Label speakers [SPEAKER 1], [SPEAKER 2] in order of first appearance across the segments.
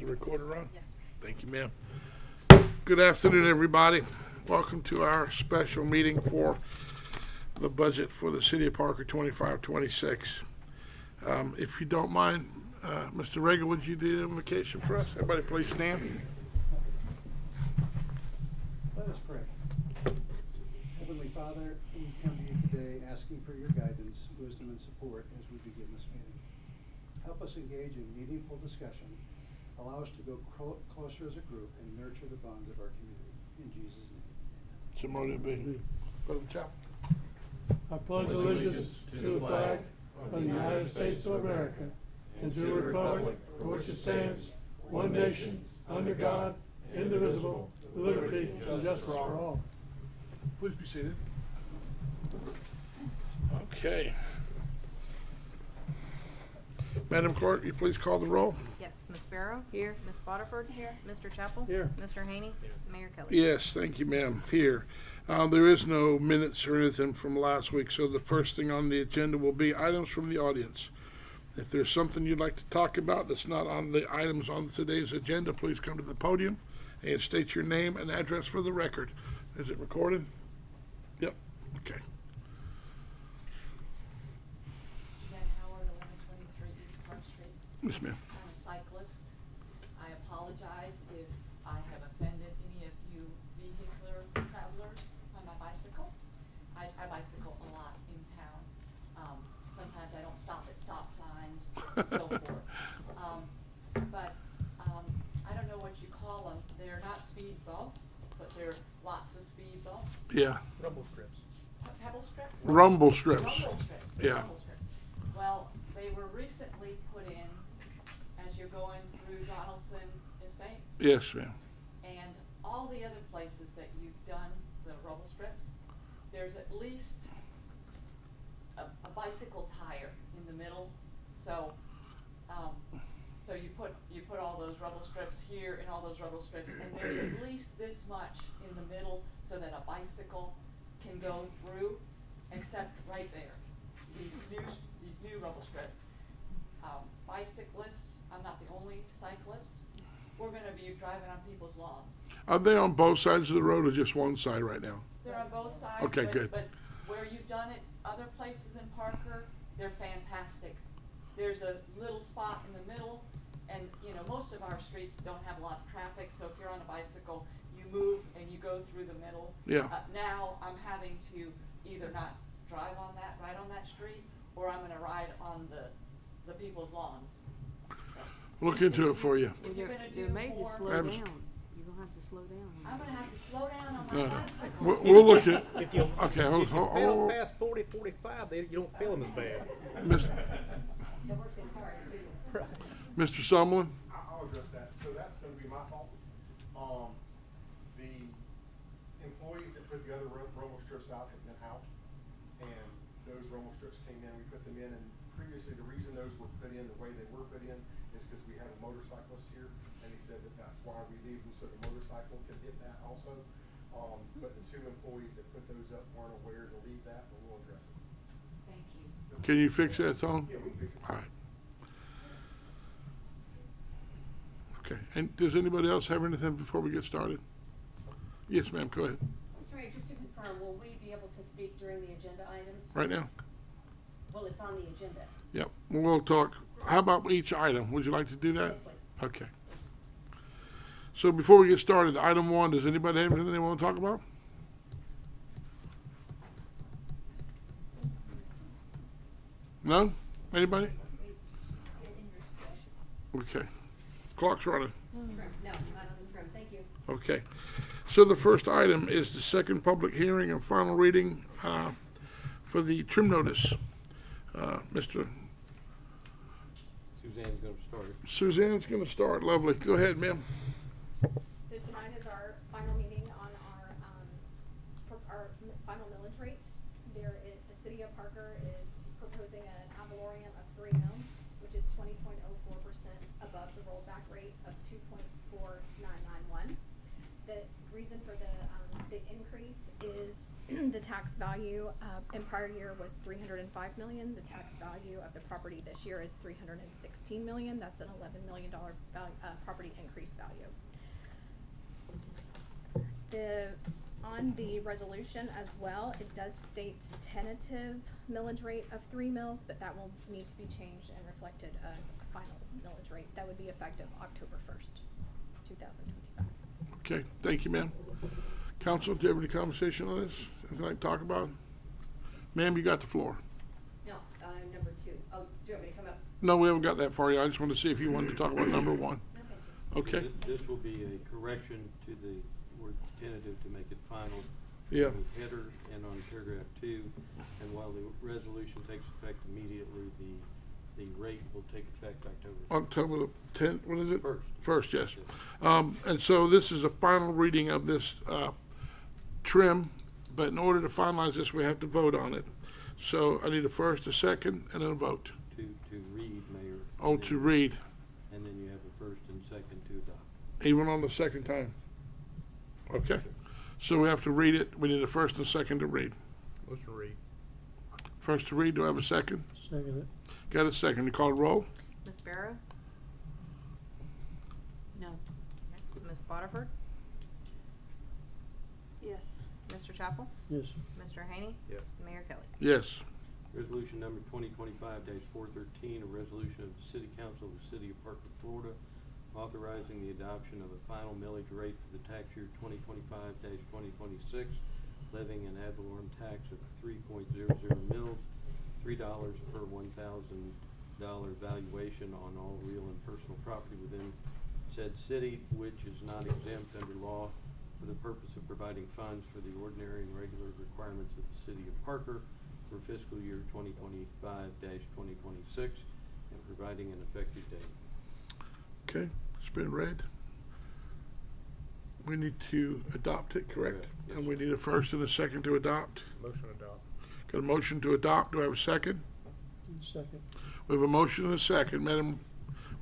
[SPEAKER 1] the recorder on?
[SPEAKER 2] Yes.
[SPEAKER 1] Thank you, ma'am. Good afternoon, everybody. Welcome to our special meeting for the budget for the City of Parker 25-26. If you don't mind, Mr. Reagan, would you do the invocation for us? Everybody please stand.
[SPEAKER 3] Let us pray. Heavenly Father, we come to you today asking for your guidance, wisdom, and support as we begin this meeting. Help us engage in meaningful discussion. Allow us to go closer as a group and nurture the bonds of our community. In Jesus' name,
[SPEAKER 1] So motive be. Brother Chapel.
[SPEAKER 4] I pledge allegiance to the flag of the United States of America and to the republic for which it stands, one nation, under God, indivisible, with liberty and justice for all.
[SPEAKER 1] Please be seated. Okay. Madam Clerk, you please call the roll?
[SPEAKER 2] Yes, Ms. Barrow? Here. Ms. Boterford? Here. Mr. Chapel?
[SPEAKER 4] Here.
[SPEAKER 2] Mr. Haney? Mayor Kelly?
[SPEAKER 1] Yes, thank you, ma'am. Here. There is no minutes or anything from last week, so the first thing on the agenda will be items from the audience. If there's something you'd like to talk about that's not on the items on today's agenda, please come to the podium and state your name and address for the record. Is it recorded? Yep. Okay.
[SPEAKER 5] Jeanette Howard, 1123 East Park Street.
[SPEAKER 1] Yes, ma'am.
[SPEAKER 5] I'm a cyclist. I apologize if I have offended any of you vehicular travelers on my bicycle. I bicycle a lot in town. Sometimes I don't stop at stop signs, and so forth. I don't know what you call them. They're not speed bumps, but they're lots of speed bumps.
[SPEAKER 1] Yeah.
[SPEAKER 6] Rumble strips.
[SPEAKER 5] Pebble strips?
[SPEAKER 1] Rumble strips.
[SPEAKER 5] Rumble strips.
[SPEAKER 1] Yeah.
[SPEAKER 5] Rumble strips. Well, they were recently put in as you're going through Donaldson Estates.
[SPEAKER 1] Yes, ma'am.
[SPEAKER 5] And all the other places that you've done the rumble strips, there's at least a bicycle tire in the middle. So, so you put all those rumble strips here and all those rumble strips, and there's at least this much in the middle so that a bicycle can go through, except right there. These new rumble strips. Bicyclists, I'm not the only cyclist. We're gonna be driving on people's lawns.
[SPEAKER 1] Are they on both sides of the road or just one side right now?
[SPEAKER 5] They're on both sides.
[SPEAKER 1] Okay,
[SPEAKER 5] but,
[SPEAKER 1] good.
[SPEAKER 5] But where you've done it, other places in Parker, they're fantastic. There's a little spot in the middle, and you know, most of our streets don't have a lot of traffic, so if you're on a bicycle, you move and you go through the middle.
[SPEAKER 1] Yeah.
[SPEAKER 5] Now I'm having to either not drive on that, ride on that street, or I'm gonna ride on the people's lawns. So,
[SPEAKER 1] Look into it for you.
[SPEAKER 5] if you're gonna do
[SPEAKER 2] You're made to
[SPEAKER 5] more,
[SPEAKER 2] slow
[SPEAKER 1] Abs-
[SPEAKER 2] down. You're gonna have to slow down.
[SPEAKER 5] I'm gonna have to slow down on
[SPEAKER 1] No,
[SPEAKER 5] my
[SPEAKER 1] no.
[SPEAKER 5] bicycle.
[SPEAKER 1] We'll look at.
[SPEAKER 6] If you,
[SPEAKER 1] Okay,
[SPEAKER 6] if you
[SPEAKER 1] hold
[SPEAKER 6] pedal
[SPEAKER 1] on.
[SPEAKER 6] past 40, 45, you don't feel them as bad.
[SPEAKER 5] It works in cars too.
[SPEAKER 6] Right.
[SPEAKER 1] Mr. Sumlin?
[SPEAKER 7] I'll address that. So that's gonna be my fault. The employees that put the other rumble strips out have been out, and those rumble strips came in, we put them in, and previously, the reason those were put in the way they were put in is because we had a motorcyclist here, and he said that that's why we leave them, so the motorcycle could hit that also. But the two employees that put those up weren't aware to leave that, but we'll address it.
[SPEAKER 5] Thank you.
[SPEAKER 1] Can you fix that, Tom?
[SPEAKER 7] Yeah, we can fix it.
[SPEAKER 1] All right. Okay, and does anybody else have anything before we get started? Yes, ma'am, go ahead.
[SPEAKER 8] Mr. Mayor, just to confirm, will we be able to speak during the agenda items?
[SPEAKER 1] Right now?
[SPEAKER 8] Well, it's on the agenda.
[SPEAKER 1] Yep, we'll talk. How about each item? Would you like to do that?
[SPEAKER 8] Yes, please.
[SPEAKER 1] Okay. So before we get started, item one, does anybody have anything they want to talk about? No? Anybody? Okay. Clock's running.
[SPEAKER 8] Trim, no, not on the trim, thank you.
[SPEAKER 1] Okay. So the first item is the second public hearing and final reading for the trim notice. Mr.
[SPEAKER 6] Suzanne's going to start it.
[SPEAKER 1] Suzanne's going to start. Lovely. Go ahead, ma'am.
[SPEAKER 9] So tonight is our final meeting on our final millage rate. The city of Parker is proposing an ad valorem of 3 mil, which is 20.04% above the rollback rate of 2.4991. The reason for the increase is the tax value, in prior year was 305 million. The tax value of the property this year is 316 million. That's an $11 million property increase value. On the resolution as well, it does state tentative millage rate of 3 mils, but that will need to be changed and reflected as a final millage rate. That would be effective October 1st, 2025.
[SPEAKER 1] Okay, thank you, ma'am. Council, do you have any conversation on this? Anything like to talk about? Ma'am, you got the floor.
[SPEAKER 8] No, number 2. Oh, so you want me to come up?
[SPEAKER 1] No, we haven't got that far yet. I just wanted to see if you wanted to talk about number 1.
[SPEAKER 8] No, thank you.
[SPEAKER 1] Okay,
[SPEAKER 10] This will be a correction to the word tentative to make it final.
[SPEAKER 1] Yeah.
[SPEAKER 10] On the header and on paragraph 2, and while the resolution takes effect immediately, the rate will take effect
[SPEAKER 1] October the 10th, what is it?
[SPEAKER 10] First.
[SPEAKER 1] First, yes. And so this is a final reading of this trim, but in order to finalize this, we have to vote on it. So I need a first, a second, and then a vote.
[SPEAKER 10] to read, Mayor.
[SPEAKER 1] Oh,
[SPEAKER 10] and
[SPEAKER 1] to
[SPEAKER 10] then-
[SPEAKER 1] read,
[SPEAKER 10] And then you have a first and second to adopt.
[SPEAKER 1] even on the second time. Okay, so we have to read it. We need a first and second to read.
[SPEAKER 6] Motion to read.
[SPEAKER 1] First to read, do I have a second?
[SPEAKER 4] Second it.
[SPEAKER 1] Got a second. You call roll?
[SPEAKER 2] Ms. Barrow?
[SPEAKER 8] No.
[SPEAKER 2] Ms. Botiford?
[SPEAKER 8] Yes.
[SPEAKER 2] Mr. Chapel?
[SPEAKER 4] Yes.
[SPEAKER 2] Mr. Haney?
[SPEAKER 6] Yes.
[SPEAKER 2] Mayor Kelly?
[SPEAKER 1] Yes.
[SPEAKER 10] Resolution number 2025-413, a resolution of the City Council of the City of Parker, Florida, authorizing the adoption of a final millage rate for the tax year 2025-2026, levying an ad valorem tax of 3.00 mils, $3 per $1,000 valuation on all real and personal property within said city, which is not exempt under law, for the purpose of providing funds for the ordinary and regular requirements of the City of Parker for fiscal year 2025-2026, and providing an effective date.
[SPEAKER 1] Okay, it's been read. We need to adopt it, correct?
[SPEAKER 10] Correct, yes.
[SPEAKER 1] And we need a first and a second to adopt.
[SPEAKER 6] Motion to adopt.
[SPEAKER 1] Got a motion to adopt. Do I have a second?
[SPEAKER 4] Second.
[SPEAKER 1] We have a motion and a second. Madam,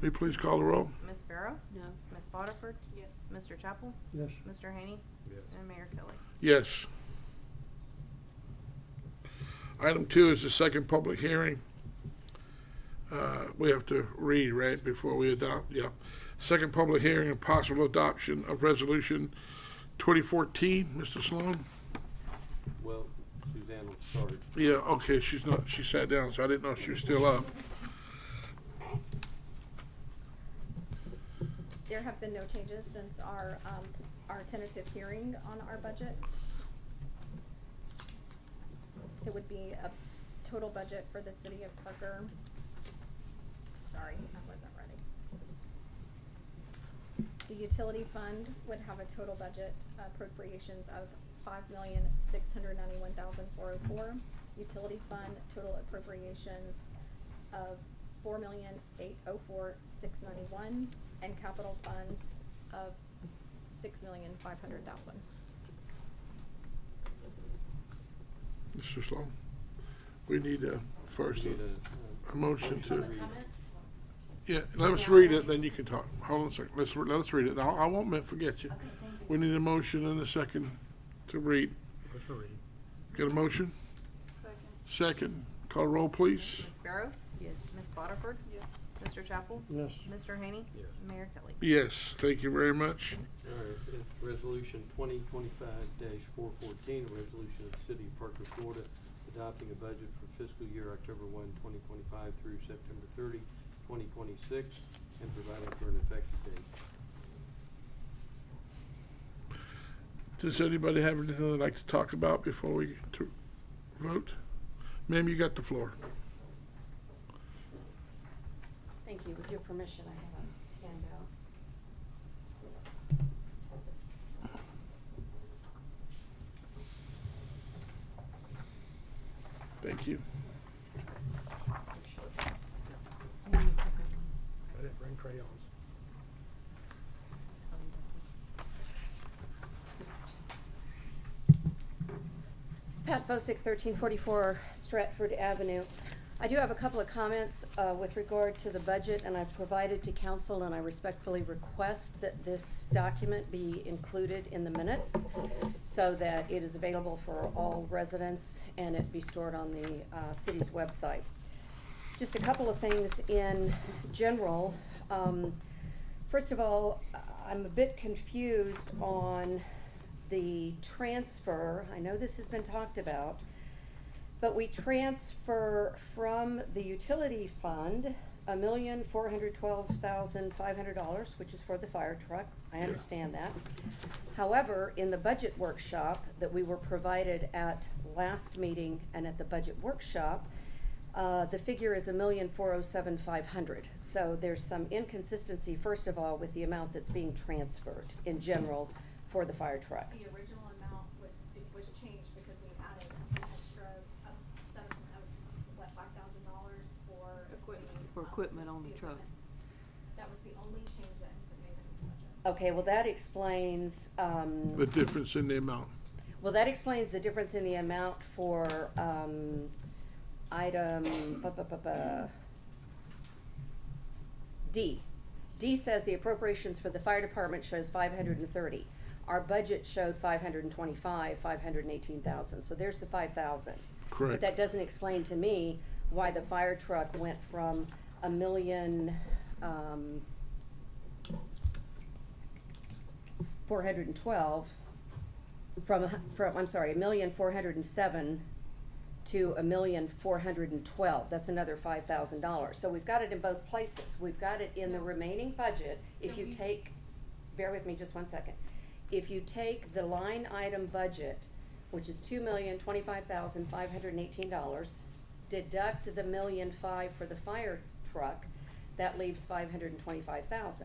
[SPEAKER 1] will you please call the roll?
[SPEAKER 2] Ms. Barrow?
[SPEAKER 8] No.
[SPEAKER 2] Ms. Botiford?
[SPEAKER 8] Yes.
[SPEAKER 2] Mr. Chapel?
[SPEAKER 4] Yes.
[SPEAKER 2] Mr. Haney?
[SPEAKER 6] Yes.
[SPEAKER 2] And Mayor Kelly?
[SPEAKER 1] Yes. Item 2 is the second public hearing. We have to read, right, before we adopt? Yeah. Second public hearing and possible adoption of resolution 2014. Mr. Sloan?
[SPEAKER 10] Well, Suzanne will start.
[SPEAKER 1] Yeah, okay, she's not, she sat down, so I didn't know if she was still up.
[SPEAKER 9] There have been no changes since our tentative hearing on our budget. It would be a total budget for the city of Parker. Sorry, I wasn't ready. The utility fund would have a total budget appropriations of $5,691,404. Utility fund total appropriations of $4,804,691, and capital fund of $6,500,000.
[SPEAKER 1] Mr. Sloan? We need a first,
[SPEAKER 10] We need
[SPEAKER 1] a motion to,
[SPEAKER 8] Public comment?
[SPEAKER 1] yeah, let us read it, then you can talk. Hold on a second, let us read it. I won't forget you.
[SPEAKER 8] Okay, thank you.
[SPEAKER 1] We need a motion and a second to read.
[SPEAKER 6] Motion to read.
[SPEAKER 1] Get a motion?
[SPEAKER 8] Second.
[SPEAKER 1] Second. Call roll, please.
[SPEAKER 2] Ms. Barrow?
[SPEAKER 8] Yes.
[SPEAKER 2] Ms. Botiford?
[SPEAKER 8] Yes.
[SPEAKER 2] Mr. Chapel?
[SPEAKER 4] Yes.
[SPEAKER 2] Mr. Haney?
[SPEAKER 6] Yes.
[SPEAKER 2] Mayor Kelly?
[SPEAKER 1] Yes, thank you very much.
[SPEAKER 10] All right, it's resolution 2025-414, a resolution of the City of Parker, Florida, adopting a budget for fiscal year October 1, 2025 through September 30, 2026, and providing for an effective date.
[SPEAKER 1] Does anybody have anything they'd like to talk about before we vote? Ma'am, you got the floor.
[SPEAKER 8] Thank you. With your permission, I have a handout.
[SPEAKER 1] Thank you.
[SPEAKER 8] Make sure that's
[SPEAKER 6] I didn't bring crayons.
[SPEAKER 8] Pat Bosick, 1344 Stratford Avenue.
[SPEAKER 11] I do have a couple of comments with regard to the budget, and I've provided to council, and I respectfully request that this document be included in the minutes so that it is available for all residents and it be stored on the city's website. Just a couple of things in general. First of all, I'm a bit confused on the transfer. I know this has been talked about, but we transfer from the utility fund $1,412,500, which is for the fire truck. I understand that. However, in the budget workshop that we were provided at last meeting and at the budget workshop, the figure is $1,407,500. So there's some inconsistency, first of all, with the amount that's being transferred in general for the fire truck.
[SPEAKER 9] The original amount was changed because we added an extra $5,000 for
[SPEAKER 2] Equipment.
[SPEAKER 9] the,
[SPEAKER 2] For equipment on the truck.
[SPEAKER 9] equipment. That was the only change that has been made in this budget.
[SPEAKER 11] Okay, well, that explains,
[SPEAKER 1] The difference in the amount.
[SPEAKER 11] well, that explains the difference in the amount for, item, D. D says the appropriations for the fire department shows 530. Our budget showed 525, 518,000, so there's the 5,000. But
[SPEAKER 1] Correct.
[SPEAKER 11] that doesn't explain to me why the fire truck went from $1,407,000 to $1,412,000. That's another $5,000. So we've got it in both places. We've got it in the remaining budget. If you take, bear with me just one second. If you take the line item budget, which is $2,025,518, deduct the $1,005,000 for the fire truck, that leaves $525,000.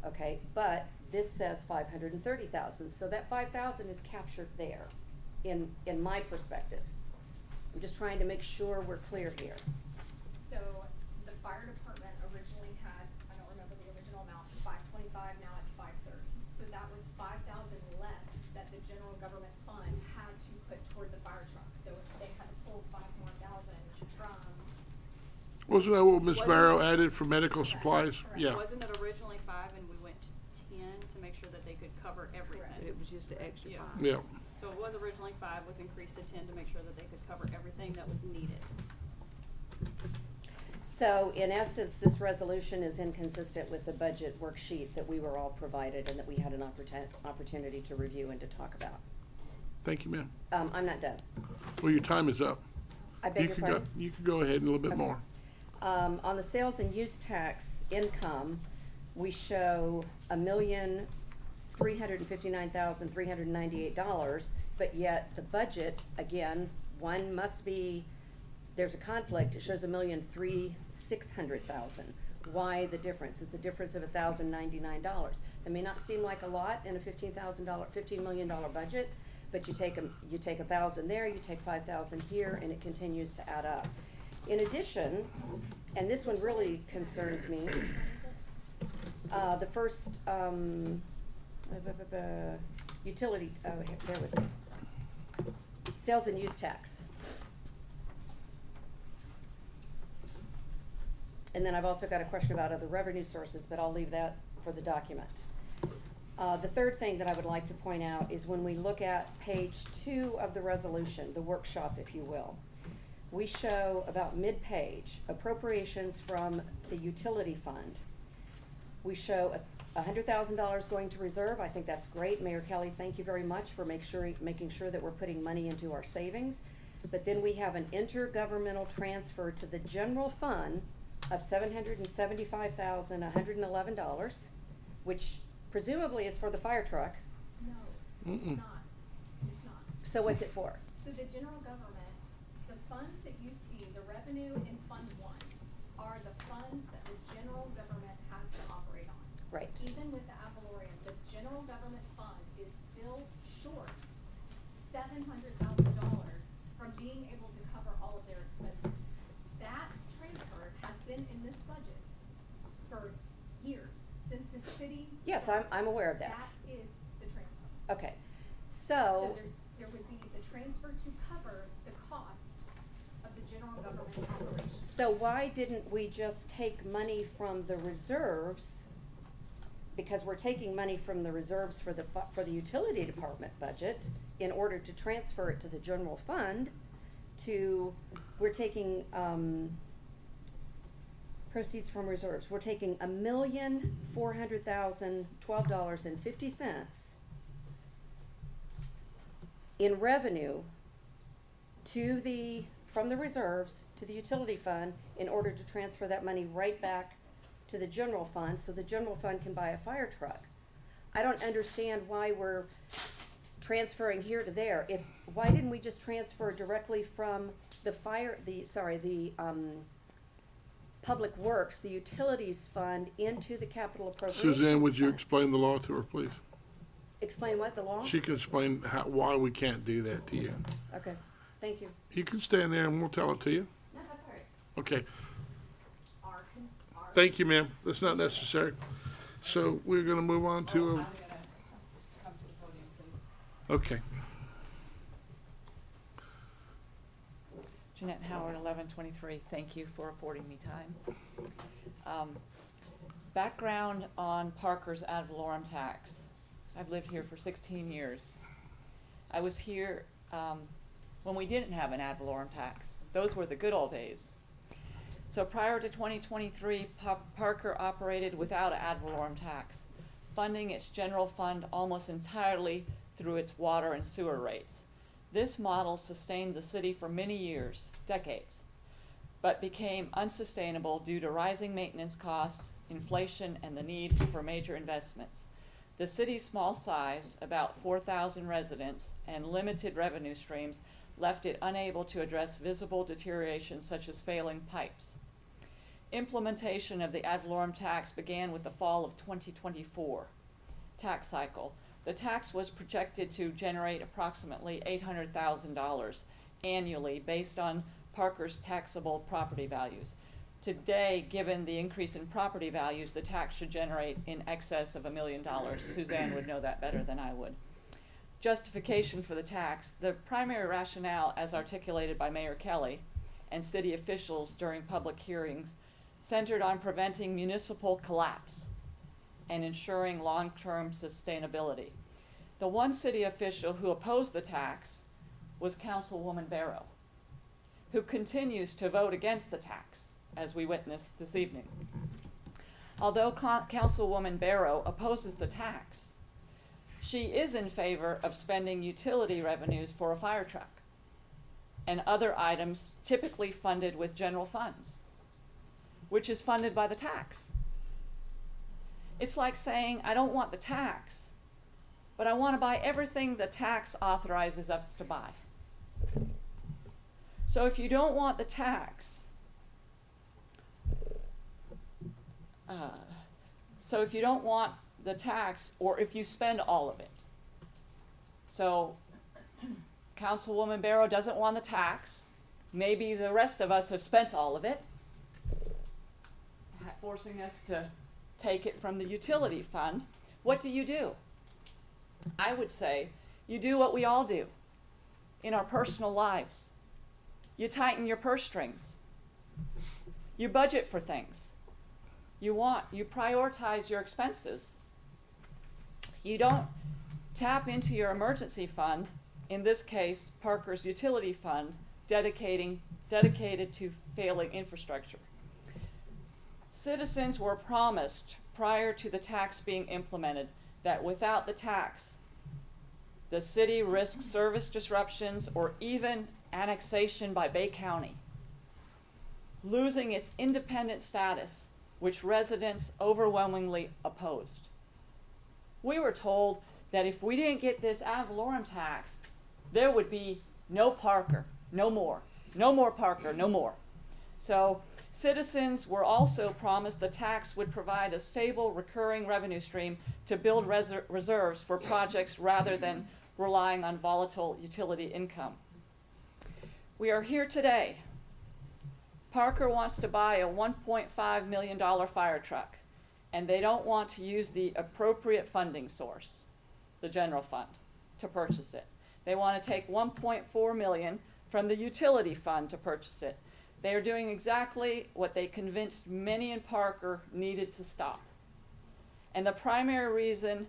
[SPEAKER 11] Okay, but this says $530,000, so that $5,000 is captured there, in my perspective. I'm just trying to make sure we're clear here.
[SPEAKER 9] So the fire department originally had, I don't remember the original amount, 525, now it's 530. So that was 5,000 less that the general government fund had to put toward the fire truck. So they had to pull 5,000 more from.
[SPEAKER 1] Wasn't that what Ms.
[SPEAKER 2] Wasn't
[SPEAKER 1] Barrow
[SPEAKER 2] it-
[SPEAKER 1] added for medical supplies?
[SPEAKER 9] Correct.
[SPEAKER 1] Yeah.
[SPEAKER 2] Wasn't it originally 5 and we went to 10 to make sure that they could cover everything?
[SPEAKER 9] Correct.
[SPEAKER 2] It was just the extra
[SPEAKER 5] Yeah.
[SPEAKER 2] 5.
[SPEAKER 1] Yeah.
[SPEAKER 2] So it was originally 5, was increased to 10 to make sure that they could cover everything that was needed.
[SPEAKER 11] So in essence, this resolution is inconsistent with the budget worksheet that we were all provided and that we had an opportunity to review and to talk about.
[SPEAKER 1] Thank you, ma'am.
[SPEAKER 11] I'm not done.
[SPEAKER 1] Well, your time is up.
[SPEAKER 11] I beg
[SPEAKER 1] You
[SPEAKER 11] your
[SPEAKER 1] could go,
[SPEAKER 11] pardon?
[SPEAKER 1] you could go ahead and a little bit
[SPEAKER 11] Okay.
[SPEAKER 1] more.
[SPEAKER 11] On the sales and use tax income, we show $1,359,398, but yet the budget, again, one must be, there's a conflict, it shows $1,306,000. Why the difference? It's a difference of $1,099. It may not seem like a lot in a $15 million budget, but you take 1,000 there, you take 5,000 here, and it continues to add up. In addition, and this one really concerns me, the first, utility, bear with me. Sales and use tax. And then I've also got a question about other revenue sources, but I'll leave that for the document. The third thing that I would like to point out is when we look at page 2 of the resolution, the workshop, if you will, we show about mid-page appropriations from the utility fund. We show $100,000 going to reserve. I think that's great. Mayor Kelly, thank you very much for making sure that we're putting money into our savings. But then we have an intergovernmental transfer to the general fund of $775,111, which presumably is for the fire truck.
[SPEAKER 9] No,
[SPEAKER 1] Mm-mm.
[SPEAKER 9] it's not. It's not.
[SPEAKER 11] So what's it for?
[SPEAKER 9] So the general government, the funds that you see, the revenue in Fund 1, are the funds that the general government has to operate on.
[SPEAKER 11] Right.
[SPEAKER 9] Even with the ad valorem, the general government fund is still short $700,000 from being able to cover all of their expenses. That transfer has been in this budget for years, since the city.
[SPEAKER 11] Yes, I'm aware of that.
[SPEAKER 9] That is the transfer.
[SPEAKER 11] Okay,
[SPEAKER 9] So
[SPEAKER 11] so,
[SPEAKER 9] there would be the transfer to cover the cost of the general
[SPEAKER 8] government operations.
[SPEAKER 11] So why didn't we just take money from the reserves? Because we're taking money from the reserves for the utility department budget in order to transfer it to the general fund we're taking, proceeds from reserves. We're taking $1,400,012.50 in revenue from the reserves to the utility fund in order to transfer that money right back to the general fund so the general fund can buy a fire truck. I don't understand why we're transferring here to there. Why didn't we just transfer directly from the Public Works, the utilities fund, into the capital appropriations
[SPEAKER 1] Suzanne, would you
[SPEAKER 11] fund?
[SPEAKER 1] explain the law to her, please?
[SPEAKER 11] Explain what, the law?
[SPEAKER 1] She can explain why we can't do that to you.
[SPEAKER 11] Okay, thank you.
[SPEAKER 1] You can stand there and we'll tell it to you.
[SPEAKER 11] No, that's all right.
[SPEAKER 1] Okay,
[SPEAKER 8] Our
[SPEAKER 1] thank you, ma'am. That's not necessary. So we're gonna move on to,
[SPEAKER 5] I'm gonna come to the podium, please.
[SPEAKER 1] okay.
[SPEAKER 12] Jeanette Howard, 1123. Thank you for affording me time. Background on Parker's ad valorem tax. I've lived here for 16 years. I was here when we didn't have an ad valorem tax. Those were the good old days. So prior to 2023, Parker operated without an ad valorem tax, funding its general fund almost entirely through its water and sewer rates. This model sustained the city for many years, decades, but became unsustainable due to rising maintenance costs, inflation, and the need for major investments. The city's small size, about 4,000 residents, and limited revenue streams left it unable to address visible deterioration such as failing pipes. Implementation of the ad valorem tax began with the fall of 2024 tax cycle. The tax was projected to generate approximately $800,000 annually based on Parker's taxable property values. Today, given the increase in property values, the tax should generate in excess of $1 million. Suzanne would know that better than I would. Justification for the tax. The primary rationale, as articulated by Mayor Kelly and city officials during public hearings, centered on preventing municipal collapse and ensuring long-term sustainability. The one city official who opposed the tax was Councilwoman Barrow, who continues to vote against the tax, as we witnessed this evening. Although Councilwoman Barrow opposes the tax, she is in favor of spending utility revenues for a fire truck and other items typically funded with general funds, which is funded by the tax. It's like saying, I don't want the tax, but I want to buy everything the tax authorizes us to buy. So if you don't want the tax, or if you spend all of it. So Councilwoman Barrow doesn't want the tax. Maybe the rest of us have spent all of it, forcing us to take it from the utility fund. What do? I would say you do what we all do in our personal lives. You tighten your purse strings. You budget for things. You prioritize your expenses. You don't tap into your emergency fund, in this case, Parker's utility fund, dedicated to failing infrastructure. Citizens were promised prior to the tax being implemented that without the tax, the city risks service disruptions or even annexation by Bay County, losing its independent status, which residents overwhelmingly opposed. We were told that if we didn't get this ad valorem tax, there would be no Parker, no more. No more Parker, no more. So citizens were also promised the tax would provide a stable, recurring revenue stream to build reserves for projects rather than relying on volatile utility income. We are here today. Parker wants to buy a $1.5 million fire truck, and they don't want to use the appropriate funding source, the general fund, to purchase it. They want to take $1.4 million from the utility fund to purchase it. They are doing exactly what they convinced many in Parker needed to stop. And the primary reason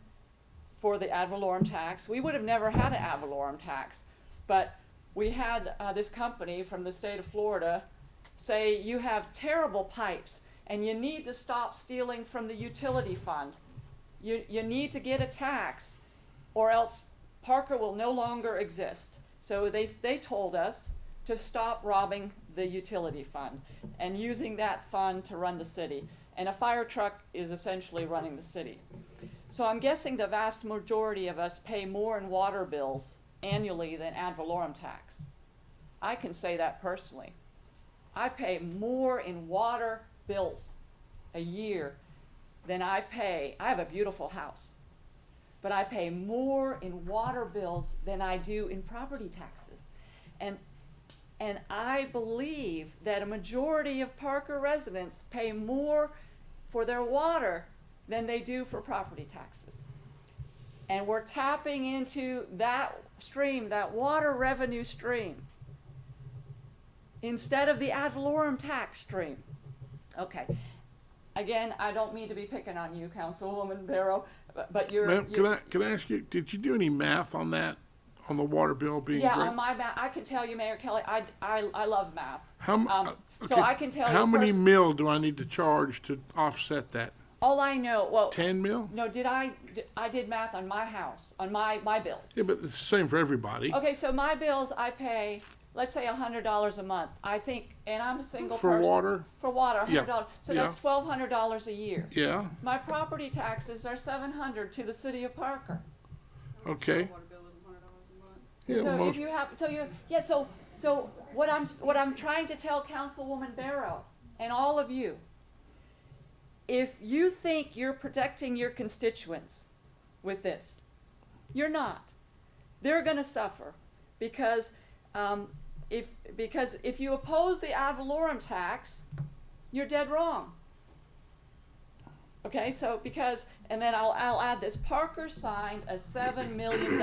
[SPEAKER 12] for the ad valorem tax, we would have never had an ad valorem tax, but we had this company from the state of Florida say, you have terrible pipes and you need to stop stealing from the utility fund. You need to get a tax or else Parker will no longer exist. So they told us to stop robbing the utility fund and using that fund to run the city. And a fire truck is essentially running the city. So I'm guessing the vast majority of us pay more in water bills annually than ad valorem tax. I can say that personally. I pay more in water bills a year than I pay. I have a beautiful house, but I pay more in water bills than I do in property taxes. And I believe that a majority of Parker residents pay more for their water than they do for property taxes. And we're tapping into that stream, that water revenue stream, instead of the ad valorem tax stream. Okay. Again, I don't mean to be picking on you, Councilwoman Barrow, but you're...
[SPEAKER 1] Ma'am, can I ask you, did you do any math on that, on the water bill being
[SPEAKER 12] Yeah,
[SPEAKER 1] great?
[SPEAKER 12] on my math, I can tell you, Mayor Kelly, I love math. So
[SPEAKER 1] Okay,
[SPEAKER 12] I can tell you...
[SPEAKER 1] how many mil do I need to charge to offset that?
[SPEAKER 12] All I know, well...
[SPEAKER 1] 10 mil?
[SPEAKER 12] No, I did math on my house, on my bills.
[SPEAKER 1] Yeah, but it's the same for everybody.
[SPEAKER 12] Okay, so my bills, I pay, let's say $100 a month. I think, and I'm a single
[SPEAKER 1] For
[SPEAKER 12] person.
[SPEAKER 1] water?
[SPEAKER 12] For water, $100.
[SPEAKER 1] Yeah,
[SPEAKER 12] So
[SPEAKER 1] yeah.
[SPEAKER 12] that's $1,200 a year.
[SPEAKER 1] Yeah,
[SPEAKER 12] My property taxes are $700 to the city of Parker.
[SPEAKER 1] okay.
[SPEAKER 2] Water bill was $100 a month.
[SPEAKER 1] Yeah,
[SPEAKER 12] So
[SPEAKER 1] most,
[SPEAKER 12] if you have, so what I'm trying to tell Councilwoman Barrow and all of you, if you think you're protecting your constituents with this, you're not. They're going to suffer because if you oppose the ad valorem tax, you're dead wrong. Okay, so and then I'll add this. Parker signed a $7 million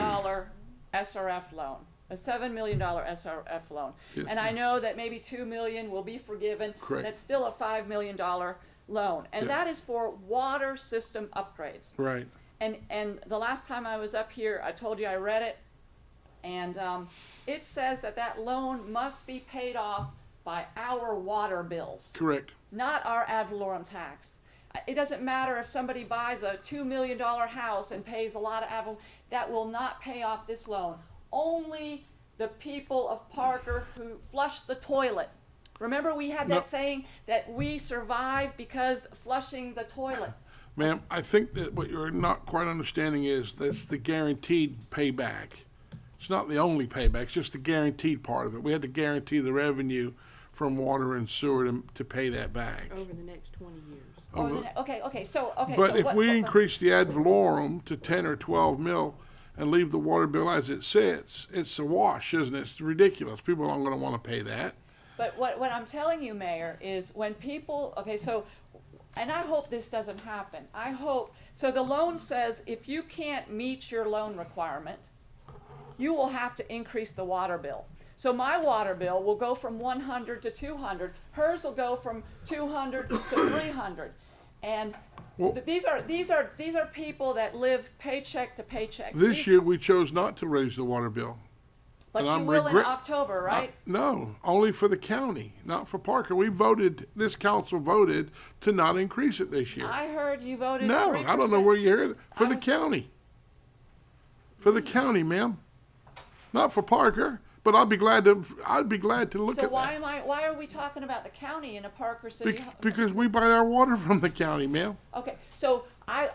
[SPEAKER 12] SRF loan, a $7 million SRF loan.
[SPEAKER 1] Yes,
[SPEAKER 12] And I
[SPEAKER 1] ma'am.
[SPEAKER 12] know that maybe $2 million will be forgiven.
[SPEAKER 1] Correct.
[SPEAKER 12] That's still a $5 million loan. And
[SPEAKER 1] Yeah.
[SPEAKER 12] that is for water system upgrades.
[SPEAKER 1] right.
[SPEAKER 12] And the last time I was up here, I told you I read it, and it says that loan must be paid off by our water bills,
[SPEAKER 1] Correct.
[SPEAKER 12] not our ad valorem tax. It doesn't matter if somebody buys a $2 million house and pays a lot of ad valorem, that will not pay off this loan. Only the people of Parker who flush the toilet. Remember we had that
[SPEAKER 1] No.
[SPEAKER 12] saying that we survive because flushing the toilet.
[SPEAKER 1] Ma'am, I think that what you're not quite understanding is that's the guaranteed payback. It's not the only payback, it's just the guaranteed part of it. We had to guarantee the revenue from water and sewer to pay that back.
[SPEAKER 11] Over the next 20 years.
[SPEAKER 12] Okay, so
[SPEAKER 1] But if
[SPEAKER 12] what-
[SPEAKER 1] we
[SPEAKER 12] okay.
[SPEAKER 1] increase the ad valorem to 10 or 12 mil and leave the water bill as it sits, it's a wash, isn't it? It's ridiculous. People aren't going to want to pay that.
[SPEAKER 12] But what I'm telling you, Mayor, is when people, okay, so, and I hope this doesn't happen. I hope, so the loan says if you can't meet your loan requirement, you will have to increase the water bill. So my water bill will go from 100 to 200. Hers will go from 200 to 300. And
[SPEAKER 1] Well-
[SPEAKER 12] these are people that live paycheck to paycheck.
[SPEAKER 1] This
[SPEAKER 12] These-
[SPEAKER 1] year, we chose not to raise the water bill.
[SPEAKER 12] But
[SPEAKER 1] and
[SPEAKER 12] you
[SPEAKER 1] I'm
[SPEAKER 12] will in
[SPEAKER 1] regret-
[SPEAKER 12] October, right?
[SPEAKER 1] No, only for the county, not for Parker. This council voted to not increase it this year.
[SPEAKER 12] I heard you voted 3%.
[SPEAKER 1] No, I don't know where you heard it. For
[SPEAKER 12] I
[SPEAKER 1] the
[SPEAKER 12] was-
[SPEAKER 1] county. For the county, ma'am. Not for Parker, but I'd be glad to look
[SPEAKER 12] So
[SPEAKER 1] at
[SPEAKER 12] why
[SPEAKER 1] that.
[SPEAKER 12] why are we talking about the county in a Parker City?
[SPEAKER 1] Because we buy our water from the county, ma'am.
[SPEAKER 12] Okay, so I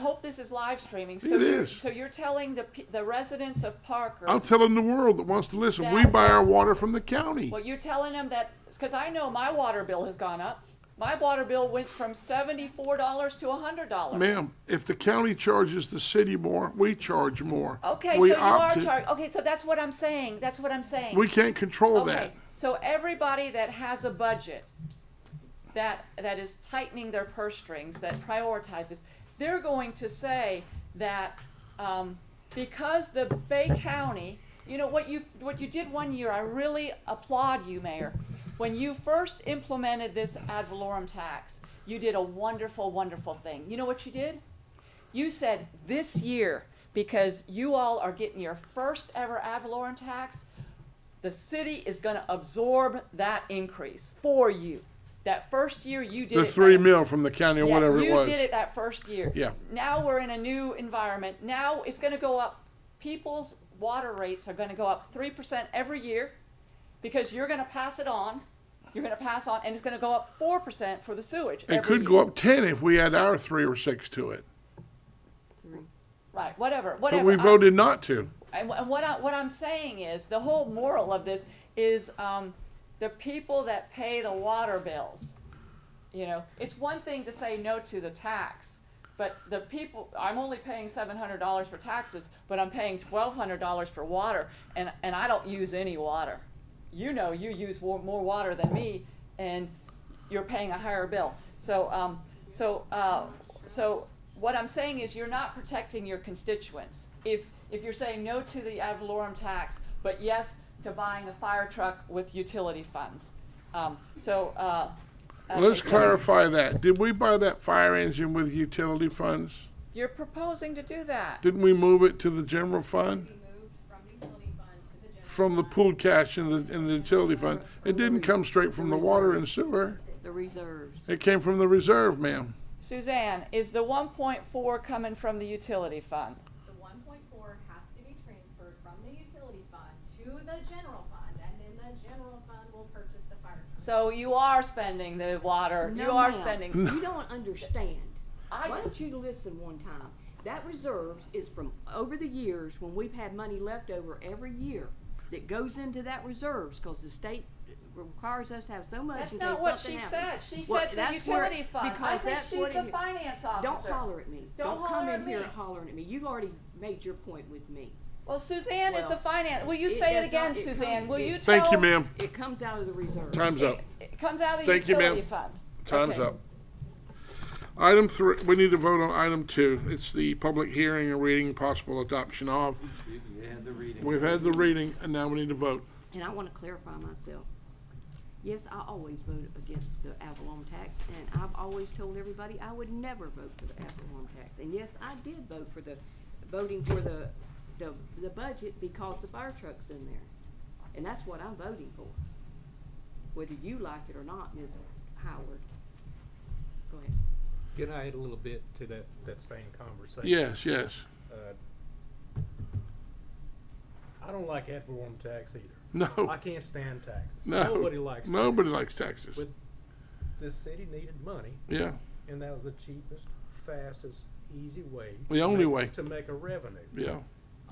[SPEAKER 12] hope this is live streaming. So
[SPEAKER 1] It
[SPEAKER 12] you're,
[SPEAKER 1] is.
[SPEAKER 12] So you're telling the residents of Parker.
[SPEAKER 1] I'm telling the world that wants to listen, we
[SPEAKER 12] That-
[SPEAKER 1] buy our water from the county.
[SPEAKER 12] Well, you're telling them that because I know my water bill has gone up. My water bill went from $74 to $100.
[SPEAKER 1] Ma'am, if the county charges the city more, we charge more.
[SPEAKER 12] Okay,
[SPEAKER 1] We
[SPEAKER 12] so you are
[SPEAKER 1] opt to-
[SPEAKER 12] charged. Okay, so that's what I'm saying. That's what I'm saying.
[SPEAKER 1] We can't control
[SPEAKER 12] Okay,
[SPEAKER 1] that.
[SPEAKER 12] so everybody that has a budget that is tightening their purse strings, that prioritizes, they're going to say that because the Bay County, you know what you did one year, I really applaud you, Mayor. When you first implemented this ad valorem tax, you did a wonderful, wonderful thing. You know what you did? You said this year, because you all are getting your first ever ad valorem tax, the city is gonna absorb that increase for you. That first year you did
[SPEAKER 1] The
[SPEAKER 12] it.
[SPEAKER 1] 3 mil from the county or
[SPEAKER 12] Yeah,
[SPEAKER 1] whatever it was.
[SPEAKER 12] you did it that first year.
[SPEAKER 1] Yeah.
[SPEAKER 12] Now we're in a new environment. Now it's gonna go up. People's water rates are gonna go up 3% every year because you're gonna pass it on. You're gonna pass on, and it's gonna go up 4% for the sewage
[SPEAKER 1] It
[SPEAKER 12] every
[SPEAKER 1] could
[SPEAKER 12] year.
[SPEAKER 1] go up 10 if we add our 3 or 6 to it.
[SPEAKER 12] Right, whatever.
[SPEAKER 1] But we voted not to.
[SPEAKER 12] And what I'm saying is, the whole moral of this is the people that pay the water bills. You know, it's one thing to say no to the tax, but the people, I'm only paying $700 for taxes, but I'm paying $1,200 for water, and I don't use any water. You know, you use more water than me, and you're paying a higher bill. So what I'm saying is, you're not protecting your constituents. If you're saying no to the ad valorem tax, but yes to buying a fire truck with utility funds.
[SPEAKER 1] Let's clarify that. Did we buy that fire engine with utility funds?
[SPEAKER 12] You're proposing to do that.
[SPEAKER 1] Didn't we move it to the general fund?
[SPEAKER 9] Be moved from the utility fund to the general.
[SPEAKER 1] From the pooled cash in the utility fund? It didn't come straight from the water and sewer.
[SPEAKER 11] The reserves.
[SPEAKER 1] It came from the reserve, ma'am.
[SPEAKER 12] Suzanne, is the 1.4 coming from the utility fund?
[SPEAKER 9] The 1.4 has to be transferred from the utility fund to the general fund, and then the general fund will purchase the fire truck.
[SPEAKER 12] So you are spending the water. You are spending.
[SPEAKER 13] You don't understand.
[SPEAKER 12] I-
[SPEAKER 13] Why don't you listen one time? That reserves is from over the years when we've had money left over every year that goes into that reserves because the state requires us to have so much
[SPEAKER 12] That's
[SPEAKER 13] in
[SPEAKER 12] not
[SPEAKER 13] case
[SPEAKER 12] what
[SPEAKER 13] something
[SPEAKER 12] she
[SPEAKER 13] happens.
[SPEAKER 12] said. She
[SPEAKER 13] Well,
[SPEAKER 12] said the
[SPEAKER 13] that's where-
[SPEAKER 12] utility fund. I
[SPEAKER 13] because
[SPEAKER 12] think
[SPEAKER 13] that's
[SPEAKER 12] she's
[SPEAKER 13] what
[SPEAKER 12] the
[SPEAKER 13] it-
[SPEAKER 12] finance officer.
[SPEAKER 13] Don't holler at me.
[SPEAKER 12] Don't
[SPEAKER 13] come
[SPEAKER 12] holler
[SPEAKER 13] in
[SPEAKER 12] at
[SPEAKER 13] here
[SPEAKER 12] me.
[SPEAKER 13] hollering at me. You've already made your point with me.
[SPEAKER 12] Well, Suzanne is
[SPEAKER 13] Well,
[SPEAKER 12] the finance. Will you
[SPEAKER 13] it
[SPEAKER 12] say it
[SPEAKER 13] does
[SPEAKER 12] again,
[SPEAKER 13] not- it
[SPEAKER 12] Suzanne?
[SPEAKER 13] comes-
[SPEAKER 12] Will you
[SPEAKER 13] it-
[SPEAKER 12] tell?
[SPEAKER 1] Thank you, ma'am.
[SPEAKER 13] It comes out of the reserve.
[SPEAKER 1] Time's up.
[SPEAKER 12] It comes out of the
[SPEAKER 1] Thank you,
[SPEAKER 12] utility
[SPEAKER 1] ma'am.
[SPEAKER 12] fund.
[SPEAKER 1] Time's
[SPEAKER 12] Okay.
[SPEAKER 1] up. Item 3, we need to vote on item 2. It's the public hearing and reading possible adoption of.
[SPEAKER 10] You had the reading.
[SPEAKER 1] We've had the reading, and now we need to vote.
[SPEAKER 13] And I want to clarify myself. Yes, I always vote against the ad valorem tax, and I've always told everybody I would never vote for the ad valorem tax. And yes, I did vote for voting for the budget because the fire truck's in there. And that's what I'm voting for. Whether you like it or not, Ms. Howard. Go ahead.
[SPEAKER 6] Can I add a little bit to that same conversation?
[SPEAKER 1] Yes, yes.
[SPEAKER 6] I don't like ad valorem tax either.
[SPEAKER 1] No.
[SPEAKER 6] I can't stand taxes.
[SPEAKER 1] No.
[SPEAKER 6] Nobody likes taxes.
[SPEAKER 1] Nobody likes taxes.
[SPEAKER 6] But this city needed money,
[SPEAKER 1] Yeah,
[SPEAKER 6] and that was the cheapest, fastest, easy way.
[SPEAKER 1] The
[SPEAKER 6] to
[SPEAKER 1] only
[SPEAKER 6] make-
[SPEAKER 1] way.
[SPEAKER 6] To make a revenue.
[SPEAKER 1] yeah,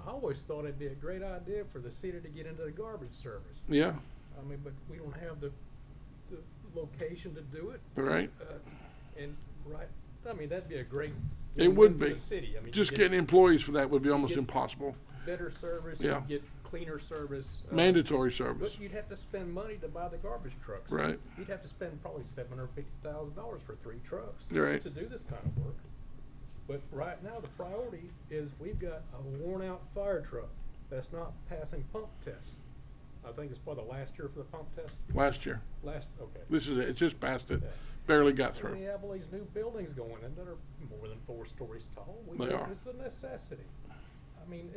[SPEAKER 6] I always thought it'd be a great idea for the city to get into the garbage service.
[SPEAKER 1] yeah,
[SPEAKER 6] I mean, but we don't have the location to do it.
[SPEAKER 1] right.
[SPEAKER 6] I mean, that'd be a great.
[SPEAKER 1] It
[SPEAKER 6] win-win
[SPEAKER 1] would
[SPEAKER 6] for
[SPEAKER 1] be.
[SPEAKER 6] the city. I mean, you
[SPEAKER 1] Just
[SPEAKER 6] get
[SPEAKER 1] getting employees for that would be almost
[SPEAKER 6] get-
[SPEAKER 1] impossible.
[SPEAKER 6] better service.
[SPEAKER 1] Yeah.
[SPEAKER 6] You get cleaner service.
[SPEAKER 1] Mandatory service.
[SPEAKER 6] But you'd have to spend money to buy the garbage trucks.
[SPEAKER 1] Right.
[SPEAKER 6] You'd have to spend probably $750,000 for 3 trucks
[SPEAKER 1] Right.
[SPEAKER 6] to do this kind of work. But right now, the priority is we've got a worn-out fire truck that's not passing pump tests. I think it's probably the last year for the pump test.
[SPEAKER 1] Last year.
[SPEAKER 6] Okay.
[SPEAKER 1] This is it. It's just passed it.
[SPEAKER 6] Yeah.
[SPEAKER 1] Barely got
[SPEAKER 6] And
[SPEAKER 1] through.
[SPEAKER 6] we have all these new buildings going in that are more than 4 stories tall.
[SPEAKER 1] They are.
[SPEAKER 6] It's a necessity. I mean,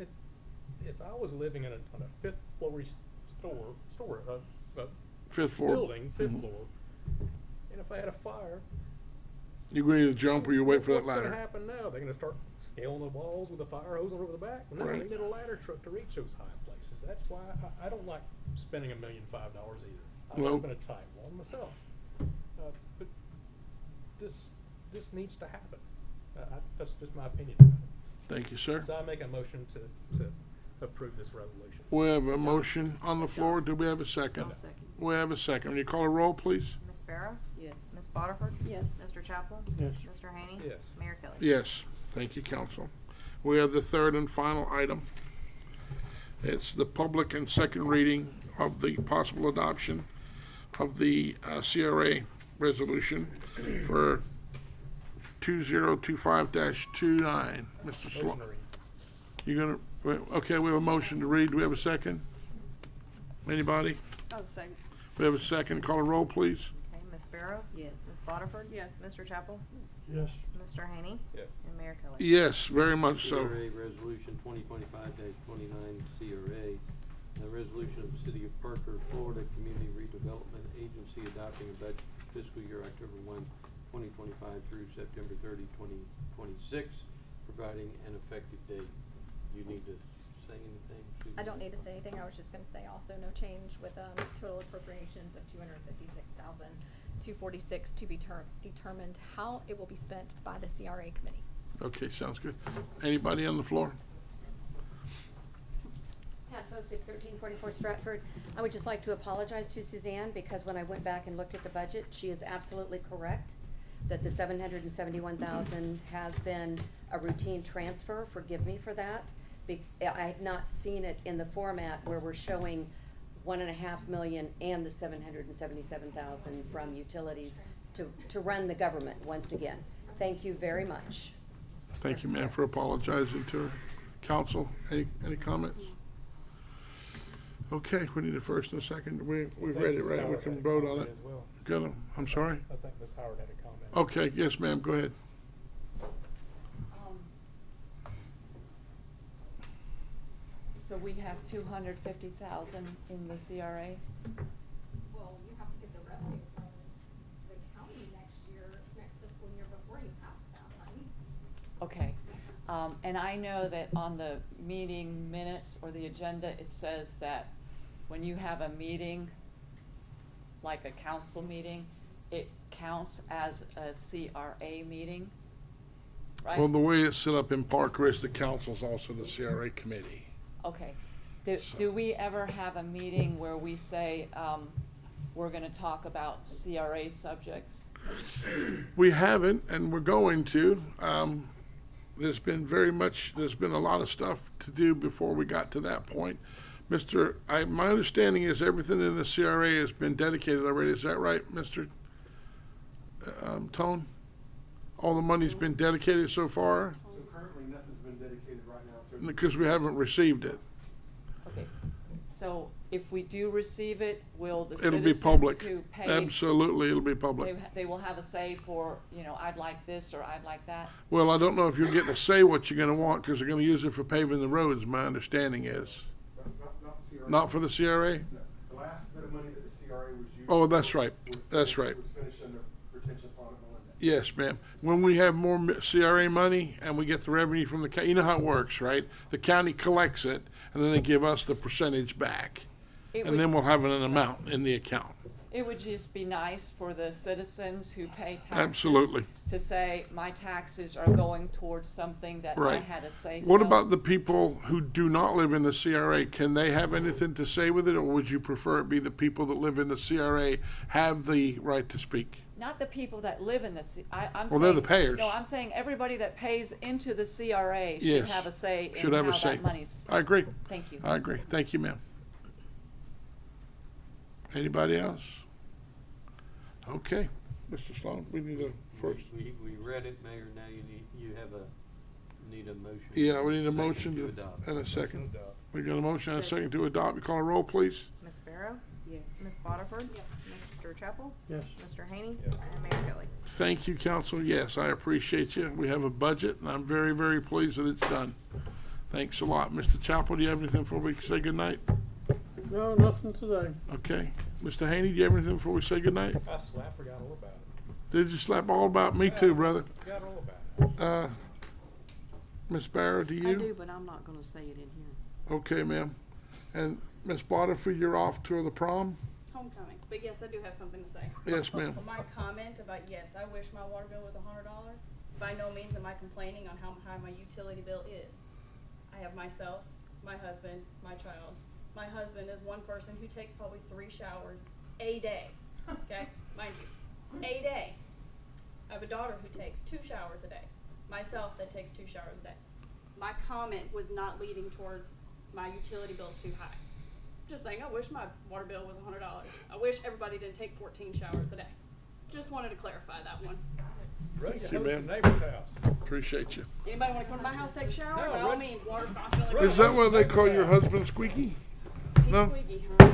[SPEAKER 6] if I was living on a 5th floor
[SPEAKER 1] Fifth floor.
[SPEAKER 6] building, 5th
[SPEAKER 1] Mhm.
[SPEAKER 6] floor, and if I had a fire,
[SPEAKER 1] You can either jump or you wait for that
[SPEAKER 6] what's going to
[SPEAKER 1] ladder.
[SPEAKER 6] happen now? They're going to start scaling the walls with a fire hose over the back? No,
[SPEAKER 1] Right.
[SPEAKER 6] they need a ladder truck to reach those high places. That's why I don't like spending $1,005,000 either. I've
[SPEAKER 1] Well-
[SPEAKER 6] been a tight one myself. But this needs to happen. That's just my opinion about it.
[SPEAKER 1] Thank you, sir.
[SPEAKER 6] So I make a motion to approve this resolution.
[SPEAKER 1] We have a motion on the floor. Do we have a second?
[SPEAKER 13] I'll second.
[SPEAKER 1] We have a second. Will you call a roll, please?
[SPEAKER 14] Ms. Barrow?
[SPEAKER 13] Yes.
[SPEAKER 14] Ms. Boterford?
[SPEAKER 11] Yes.
[SPEAKER 14] Mr. Chaplin?
[SPEAKER 4] Yes.
[SPEAKER 14] Mr. Haney?
[SPEAKER 6] Yes.
[SPEAKER 14] Mayor Kelly?
[SPEAKER 1] Yes. Thank you, council. We have the third and final item. It's the public and second reading of the possible adoption of the CRA resolution for 2025-29. Mr.
[SPEAKER 6] Motion
[SPEAKER 1] Slaughter,
[SPEAKER 6] to read.
[SPEAKER 1] you gonna, okay, we have a motion to read. Do we have a second? Anybody?
[SPEAKER 11] Oh, second.
[SPEAKER 1] We We have a second. Call a roll, please.
[SPEAKER 14] Okay, Ms. Barrow?
[SPEAKER 13] Yes.
[SPEAKER 14] Ms. Botiford?
[SPEAKER 2] Yes.
[SPEAKER 14] Mr. Chapel?
[SPEAKER 4] Yes.
[SPEAKER 14] Mr. Haney?
[SPEAKER 6] Yes.
[SPEAKER 14] And Mayor Kelly?
[SPEAKER 1] Yes, very much so.
[SPEAKER 10] CRA Resolution 2025-29 CRA. The resolution of the City of Parker, Florida Community Redevelopment Agency adopting a budget for fiscal year October 1, 2025 through September 30, 2026, providing an effective date. You need to say anything, Susan?
[SPEAKER 9] I don't need to say anything, I was just gonna say also no change with, total appropriations of $256,246 to be determined how it will be spent by the CRA committee.
[SPEAKER 1] Okay, sounds good. Anybody on the floor?
[SPEAKER 11] Pat Bosick, 1344 Stratford. I would just like to apologize to Suzanne because when I went back and looked at the budget, she is absolutely correct that the $771,000 has been a routine transfer. Forgive me for that. I had not seen it in the format where we're showing $1.5 million and the $777,000 from utilities to run the government once again. Thank you very much.
[SPEAKER 1] Thank you, ma'am, for apologizing to her. Council, any comments? Okay, we need a first and a second. We've read it, right? We can vote on it.
[SPEAKER 6] As well.
[SPEAKER 1] Good. I'm sorry?
[SPEAKER 6] I think Ms. Howard had a comment.
[SPEAKER 1] Okay, yes, ma'am, go ahead.
[SPEAKER 12] So we have 250,000 in the CRA?
[SPEAKER 9] Well, you have to get the revenue from the county next fiscal year before you have that money.
[SPEAKER 12] Okay, and I know that on the meeting minutes or the agenda, it says that when you have a meeting, like a council meeting, it counts as a CRA meeting, right?
[SPEAKER 1] Well, the way it's set up in Parker is the council's also the CRA committee.
[SPEAKER 12] Okay, do we ever have a meeting where we say, we're gonna talk about CRA subjects?
[SPEAKER 1] We haven't, and we're going to. There's been a lot of stuff to do before we got to that point. My understanding is everything in the CRA has been dedicated already. Is that right, Mr. Tone? All the money's been dedicated so far?
[SPEAKER 7] So currently, nothing's been dedicated right now to.
[SPEAKER 1] Because we haven't received it.
[SPEAKER 12] Okay, so if we do receive it, will the
[SPEAKER 1] It'll be
[SPEAKER 12] citizens
[SPEAKER 1] public.
[SPEAKER 12] who paid?
[SPEAKER 1] Absolutely, it'll be public.
[SPEAKER 12] They will have a say for, I'd like this or I'd like that?
[SPEAKER 1] Well, I don't know if you're getting to say what you're gonna want, because they're gonna use it for paving the roads, my understanding is.
[SPEAKER 7] Not the CRA.
[SPEAKER 1] Not for the CRA?
[SPEAKER 7] No. The last bit of money that the CRA was using.
[SPEAKER 1] Oh, that's right.
[SPEAKER 7] was
[SPEAKER 1] That's
[SPEAKER 7] finished-
[SPEAKER 1] right.
[SPEAKER 7] Was finished in the retention pond at Melinda.
[SPEAKER 1] Yes, ma'am. When we have more CRA money and we get the revenue from the county, you know how it works, right? The county collects it, and then they give us the percentage back.
[SPEAKER 12] It
[SPEAKER 1] And
[SPEAKER 12] would-
[SPEAKER 1] then we'll have an amount in the account.
[SPEAKER 12] It would just be nice for the citizens who pay taxes.
[SPEAKER 1] Absolutely.
[SPEAKER 12] To say, my taxes are going towards something that I
[SPEAKER 1] Right.
[SPEAKER 12] had a say.
[SPEAKER 1] What about the people who do not live in the CRA? Can they have anything to say with it, or would you prefer it be the people that live in the CRA have the right to speak?
[SPEAKER 12] Not the people that live in the I'm
[SPEAKER 1] Well, they're
[SPEAKER 12] saying.
[SPEAKER 1] the payers.
[SPEAKER 12] No, I'm saying everybody that pays into the CRA should
[SPEAKER 1] Yes.
[SPEAKER 12] have a say
[SPEAKER 1] Should
[SPEAKER 12] in
[SPEAKER 1] have a
[SPEAKER 12] how
[SPEAKER 1] say.
[SPEAKER 12] that money's.
[SPEAKER 1] I agree.
[SPEAKER 12] Thank you.
[SPEAKER 1] I agree. Thank you, ma'am. Anybody else? Okay, Mr. Sloan, we need a first.
[SPEAKER 10] We read it, Mayor, now you need a motion.
[SPEAKER 1] Yeah, we need a
[SPEAKER 10] Second
[SPEAKER 1] motion to,
[SPEAKER 10] adopt.
[SPEAKER 1] and a second. We got a motion and a second to adopt. You call a roll, please.
[SPEAKER 14] Ms. Barrow?
[SPEAKER 13] Yes.
[SPEAKER 14] Ms. Botiford?
[SPEAKER 2] Yes.
[SPEAKER 14] Mr. Chapel?
[SPEAKER 4] Yes.
[SPEAKER 14] Mr. Haney?
[SPEAKER 6] Yes.
[SPEAKER 14] And Mayor Kelly?
[SPEAKER 1] Thank you, council. Yes, I appreciate you. We have a budget, and I'm very, very pleased that it's done. Thanks a lot. Mr. Chapel, do you have anything before we say goodnight?
[SPEAKER 4] No, nothing today.
[SPEAKER 1] Okay. Mr. Haney, do you have anything before we say goodnight?
[SPEAKER 6] I forgot all about it.
[SPEAKER 1] Did you slap all about me too, brother?
[SPEAKER 6] Forgot all about it.
[SPEAKER 1] Ms. Barrow, do you?
[SPEAKER 13] I do, but I'm not gonna say it in here.
[SPEAKER 1] Okay, ma'am. And Ms. Botiford, you're off to the prom?
[SPEAKER 2] Homecoming, but yes, I do have something to say.
[SPEAKER 1] Yes, ma'am.
[SPEAKER 2] My comment about, yes, I wish my water bill was $100. By no means am I complaining on how high my utility bill is. I have myself, my husband, my child. My husband is one person who takes probably 3 showers a day, okay? Mind you, a day. I have a daughter who takes 2 showers a day. Myself that takes 2 showers a day. My comment was not leading towards my utility bill's too high. Just saying, I wish my water bill was $100. I wish everybody didn't take 14 showers a day. Just wanted to clarify that one.
[SPEAKER 1] Thank you, ma'am.
[SPEAKER 6] Neighbor's house.
[SPEAKER 1] Appreciate you.
[SPEAKER 2] Anybody want to come to my house, take a shower?
[SPEAKER 6] No,
[SPEAKER 2] By all
[SPEAKER 6] run-
[SPEAKER 2] means, water's constantly
[SPEAKER 1] Is that what they call your husband, Squeaky?
[SPEAKER 2] He's
[SPEAKER 1] no?
[SPEAKER 2] squeaky, huh?